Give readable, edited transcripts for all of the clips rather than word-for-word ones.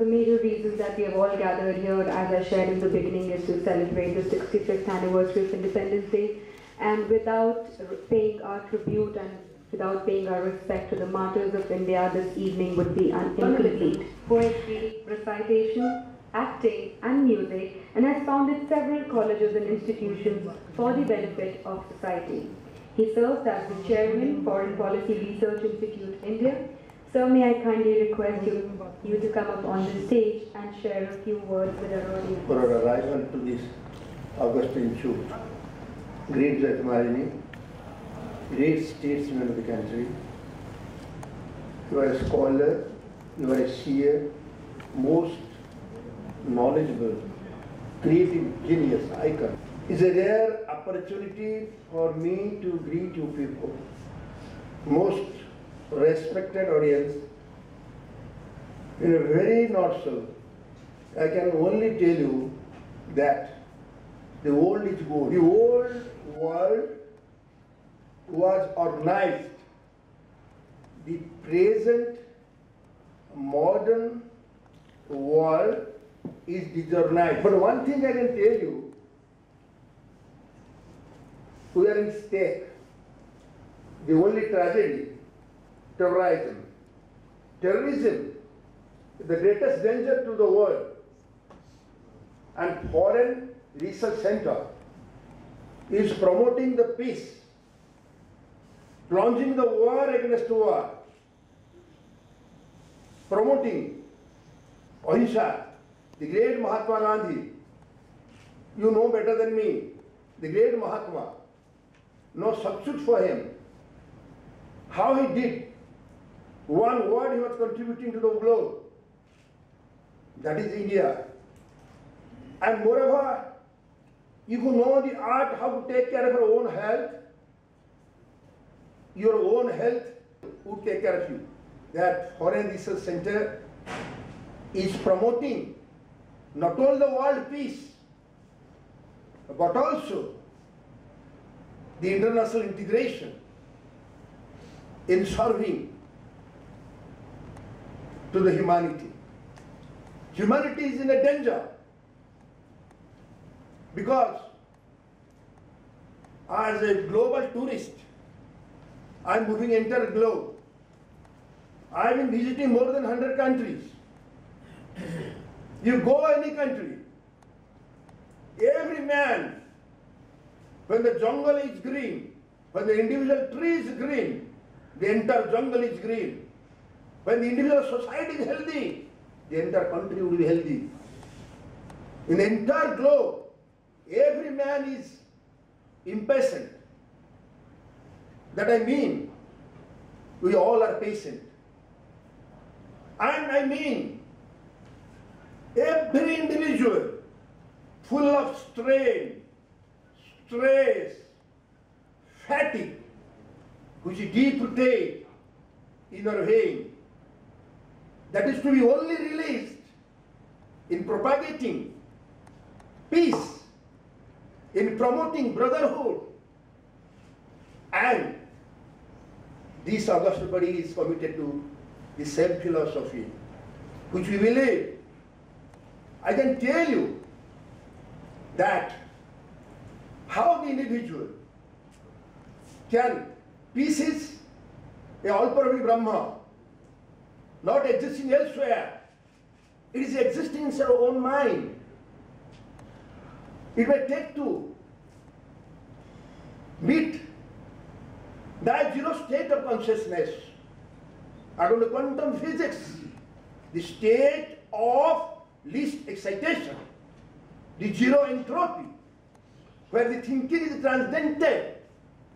the major reasons that we have all gathered here, as I shared in the beginning, is to celebrate the 65th anniversary of Independence Day. And without paying our tribute and without paying our respect to the martyrs of India, this evening would be incomplete. Poetry, recitation, acting and music, and has founded several colleges and institutions for the benefit of society. He serves as the chairman, Foreign Policy Research Institute, India. Sir, may I kindly request you to come up on the stage and share a few words with our audience. For our arrival to this Augustine shoot, great Jethmalani, great statesman of the country. You are a scholar, you are a seer, most knowledgeable, creative genius icon. It's a rare opportunity for me to greet you people. Most respected audience, in a very nutshell, I can only tell you that the old is gold. The old world was organized. The present modern world is disorganized. But one thing I can tell you, we are in stake. The only tragedy, terrorism. Terrorism is the greatest danger to the world. And Foreign Research Center is promoting the peace, plunging the war against war, promoting Ahimsa. The great Mahatma Gandhi, you know better than me, the great Mahatma, no substitute for him. How he did, one word he was contributing to the globe, that is India. And moreover, if you know the art how to take care of your own health, your own health would take care of you. That Foreign Research Center is promoting not only the world peace, but also the international integration in serving to the humanity. Humanity is in a danger because as a global tourist, I am moving entire globe. I have been visiting more than 100 countries. You go any country, every man, when the jungle is green, when the individual tree is green, the entire jungle is green. When the individual society is healthy, the entire country will be healthy. In the entire globe, every man is impatient. That I mean, we all are patient. And I mean, every individual full of strain, stress, fatigue, which is deep-rooted in our vein, that is to be only released in propagating peace, in promoting brotherhood. And this August body is committed to the same philosophy, which we believe. I can tell you that how the individual can, peace is a all-pervading Brahma, not existing elsewhere. It is existing in our own mind. It may take to meet that zero state of consciousness, according to quantum physics, the state of least excitation, the zero entropy, where the thinking is transcendented,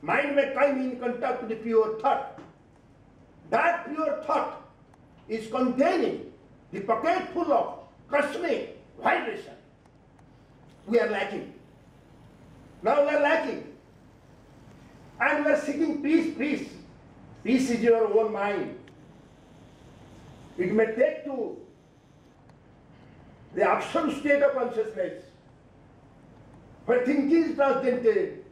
mind may come in contact with the pure thought. That pure thought is containing the pocket full of cosmic vibration. We are lacking. Now we are lacking. And we are seeking peace, peace. Peace is your own mind. It may take to the absolute state of consciousness, where thinking is transcendented,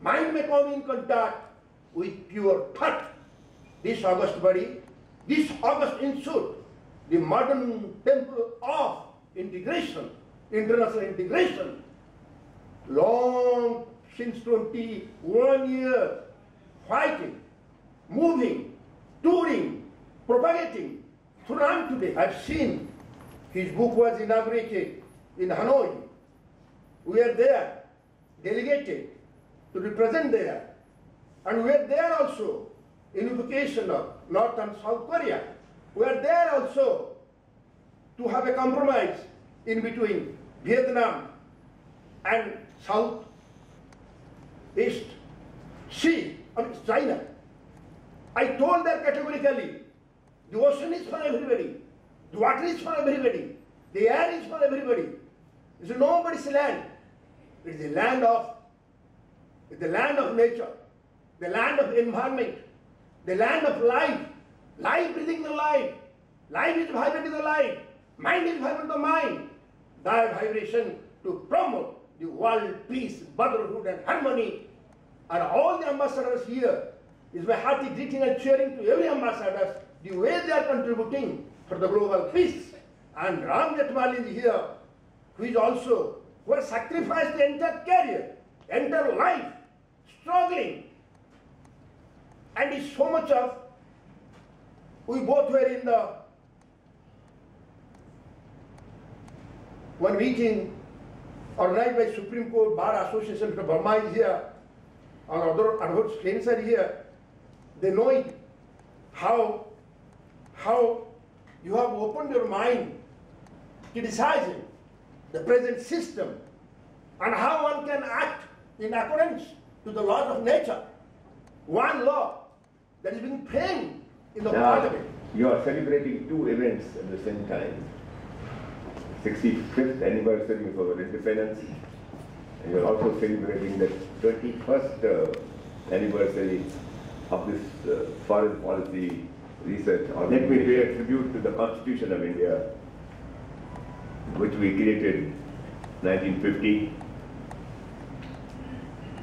mind may come in contact with pure thought. This August body, this August institute the modern temple of integration, international integration. Long since 21 years, fighting, moving, touring, propagating. Throughout today, I've seen his book was inaugurated in Hanoi. We are there, delegated to represent there. And we are there also in invocation of North and South Korea. We are there also to have a compromise in between Vietnam and South East Sea, China. I told them categorically, the ocean is for everybody, the water is for everybody, the air is for everybody. It's nobody's land. It's the land of nature, the land of environment, the land of life. Life breathing the life. Life is vibrating the life. Mind is vibrating the mind. Thy vibration to promote the world peace, brotherhood and harmony. And all the ambassadors here is my hearty greeting and cheering to every ambassadors the way they are contributing for the global peace. And Jethmalani is here, who has sacrificed the entire career, entire life, struggling. And it's so much of, we both were in the one meeting organized by Supreme Court Bar Association. Varma is here, and other advocates friends are here. They know it, how you have opened your mind criticizing the present system and how one can act in accordance to the laws of nature. One law that is being framed in the parliament. You are celebrating two events at the same time. 65th anniversary of our independence, and you are also celebrating the 21st anniversary of this foreign policy research. Let me pay a tribute to the Constitution of India, which we created in 1950.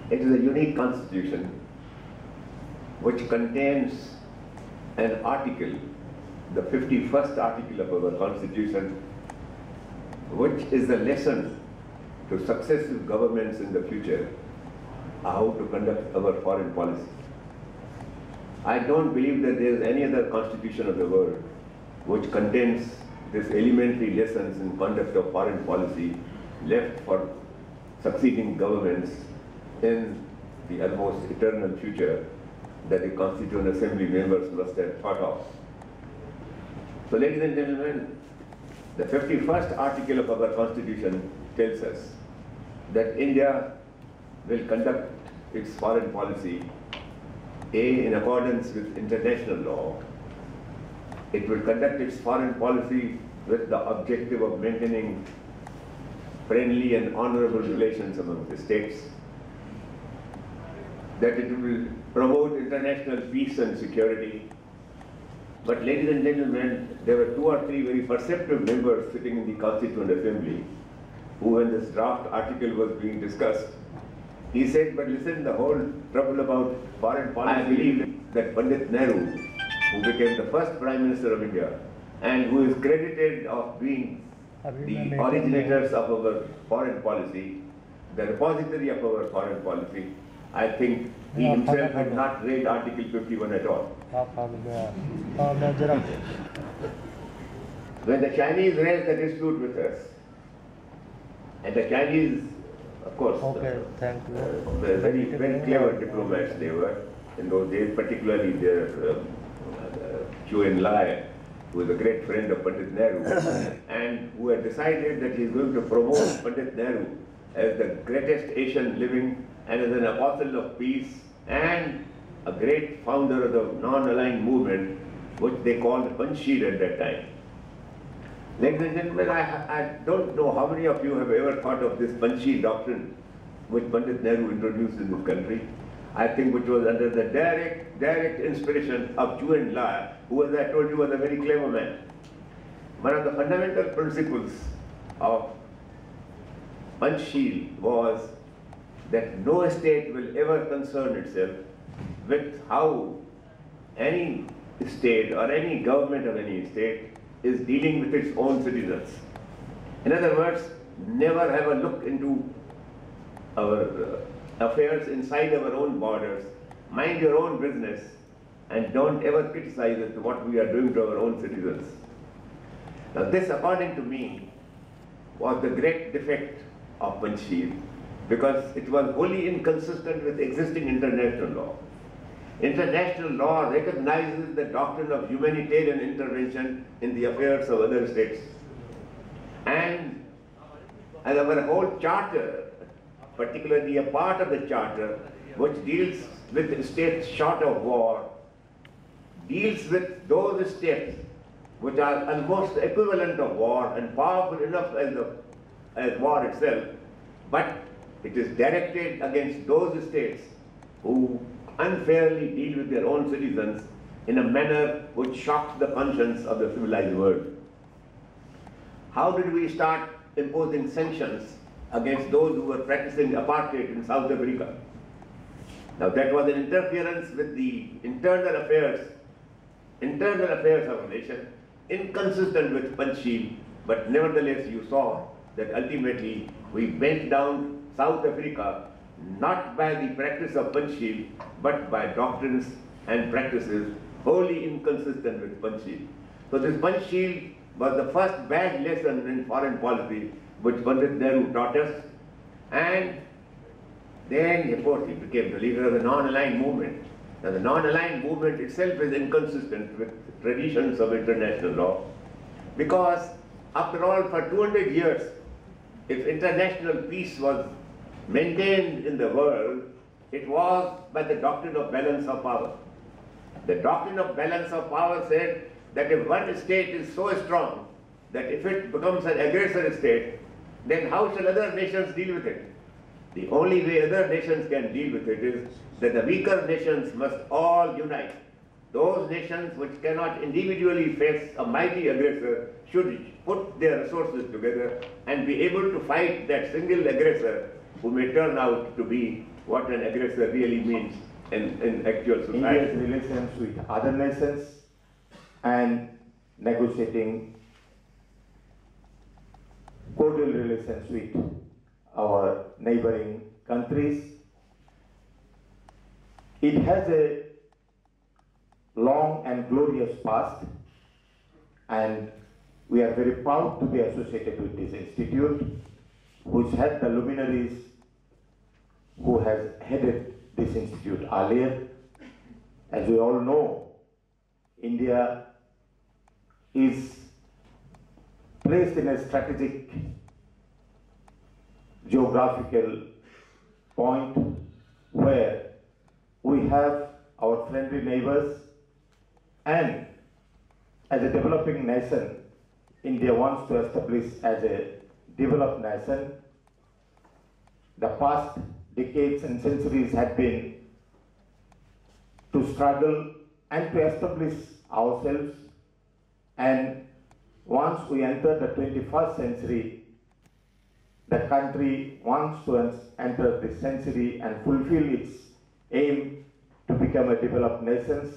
It is a unique constitution which contains an article, the 51st article of our constitution, which is a lesson to successive governments in the future how to conduct our foreign policy. I don't believe that there is any other constitution of the world which contains these elementary lessons in conduct of foreign policy left for succeeding governments in the almost eternal future that the Constituent Assembly members must have thought of. So, ladies and gentlemen, the 51st article of our Constitution tells us that India will conduct its foreign policy in accordance with international law. It will conduct its foreign policy with the objective of maintaining friendly and honorable relations among the states, that it will promote international peace and security. But ladies and gentlemen, there were 2 or 3 very perceptive members sitting in the Constituent Assembly who, when this draft article was being discussed, he said, but listen, the whole trouble about foreign policy, I believe that Pandit Nehru, who became the first Prime Minister of India and who is credited of being the originators of our foreign policy, the repository of our foreign policy, I think he himself had not read Article 51 at all. When the Chinese raised the dispute with us, and the Chinese, of course, very clever diplomats they were in those days, particularly their Zhou Enlai, who was a great friend of Pandit Nehru, and who had decided that he is going to promote Pandit Nehru as the greatest Asian living and as an apostle of peace and a great founder of the non-aligned movement, which they called Panchshir at that time. Ladies and gentlemen, I don't know how many of you have ever thought of this Panchshir doctrine which Pandit Nehru introduced in this country. I think which was under the direct inspiration of Zhou Enlai, who, as I told you, was a very clever man. One of the fundamental principles of Panchshir was that no state will ever concern itself with how any state or any government of any state is dealing with its own citizens. In other words, never have a look into our affairs inside our own borders. Mind your own business and don't ever criticize as to what we are doing to our own citizens. Now this, according to me, was the great defect of Panchsheel, because it was wholly inconsistent with existing international law. International law recognizes the doctrine of humanitarian intervention in the affairs of other states. And our whole charter, particularly a part of the charter which deals with states short of war, deals with those states which are almost equivalent of war and powerful enough as war itself, but it is directed against those states who unfairly deal with their own citizens in a manner which shocks the conscience of the civilized world. How did we start imposing sanctions against those who were practicing apartheid in South Africa? Now that was an interference with the internal affairs of a nation, inconsistent with Panchsheel, but nevertheless you saw that ultimately we bent down South Africa not by the practice of Panchsheel, but by doctrines and practices wholly inconsistent with Panchsheel. So this Panchsheel was the first bad lesson in foreign policy which Pandit Nehru taught us, and then of course he became the leader of the non-aligned movement. Now the non-aligned movement itself is inconsistent with traditions of international law, because after all, for 200 years, if international peace was maintained in the world, it was by the doctrine of balance of power. The doctrine of balance of power said that if one state is so strong that if it becomes an aggressor state, then how shall other nations deal with it? The only way other nations can deal with it is that the weaker nations must all unite. Those nations which cannot individually face a mighty aggressor should put their resources together and be able to fight that single aggressor who may turn out to be what an aggressor really means in actual society. India's relations with other nations and negotiating cordial relations with our neighboring countries. It has a long and glorious past, and we are very proud to be associated with this institute, which had the luminaries who has headed this institute earlier. As we all know, India is placed in a strategic geographical point where we have our friendly neighbors, and as a developing nation, India wants to establish as a developed nation. The past decades and centuries have been to struggle and to establish ourselves, and once we enter the 21st century, the country wants to enter this century and fulfill its aim to become a developed nation.